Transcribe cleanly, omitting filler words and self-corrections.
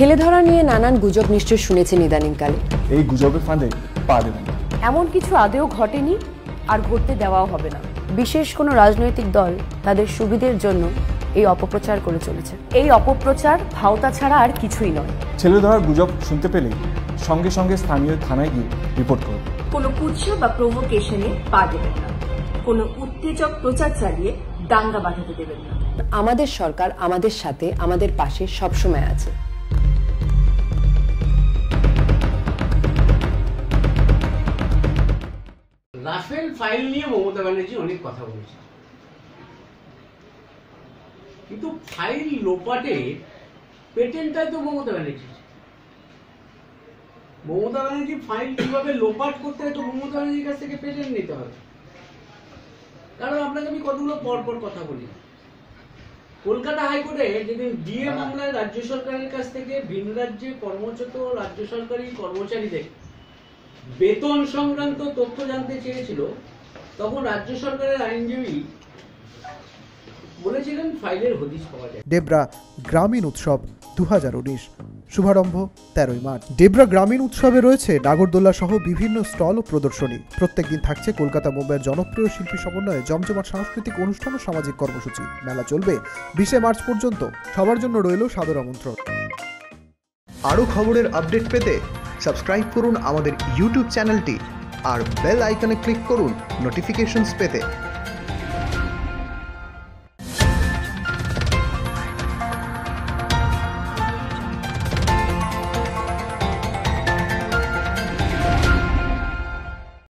ছেলে ধরা নিয়ে নানান গুজব নিশ্চয় শুনেছেন ইদানিংকালে। এই গুজবের ফাঁদে পা দেবেন না। এমন কিছু আদেও ঘটেনি, আর ঘটতে দেওয়াও হবে না। বিশেষ কোনো রাজনৈতিক দল তাদের সুবিধের জন্য এই অপপ্রচার করে চলেছে। এই অপপ্রচার ভাওতা ছাড়া আর কিছুই নয়। ছেলে ধরার গুজব শুনতে পেলেই সঙ্গে সঙ্গে স্থানীয় থানায় গিয়ে রিপোর্ট করুন। কোনো কুৎসা বা প্রভোকেশনে পা দেবেন না। কোনো উত্তেজক প্রচার চালিয়ে দাঙ্গা বাঁধাতে দেবেন না। আমাদের সরকার আমাদের সাথে, আমাদের পাশে সবসময় আছে। রাফেল ফাইল নিয়ে মমতা ব্যানার্জি অনেক কথা বলেছে, কিন্তু ফাইল লোপাটে পেটেন্টটাই তো মমতা ব্যানার্জি। মমতা ব্যানার্জি ফাইল কিভাবে লোপাট করতে হয় তো মমতা ব্যানার্জির কাছ থেকে পেটেন্ট নিতে হবে। কারণ আপনাকে আমি কতগুলো পরপর কথা বলি। কলকাতা হাইকোর্টে যেদিন ডিএ মামলায় রাজ্য সরকারের কাছ থেকে ভিন রাজ্যে কর্মরত রাজ্য সরকারি কর্মচারীদের বেতন সংক্রান্ত তথ্য জানতে চেয়েছিল, তখন রাজ্য সরকারের আইনজীবী বলেছিলেন ফাইলের হদিশ পাওয়া যায়। ডেবরা গ্রামীণ উৎসব 2019 শুভারম্ভ 13ই মার্চ। ডেবরা গ্রামীণ উৎসবে রয়েছে নাগরদোল্লা সহ বিভিন্ন স্টল ও প্রদর্শনী। প্রত্যেকদিন থাকছে কলকাতা মুম্বাইয়ের জনপ্রিয় শিল্পী সমন্বয়ে জমজমাট সাংস্কৃতিক অনুষ্ঠান ও সামাজিক কর্মসূচি। মেলা চলবে 20 মার্চ পর্যন্ত। সবার জন্য রইল সাদর আমন্ত্রণ। আরও খবরের আপডেট পেতে সাবস্ক্রাইব করুন আমাদের ইউটিউব চ্যানেলটি আর বেল আইকনে ক্লিক করুন নোটিফিকেশনস পেতে।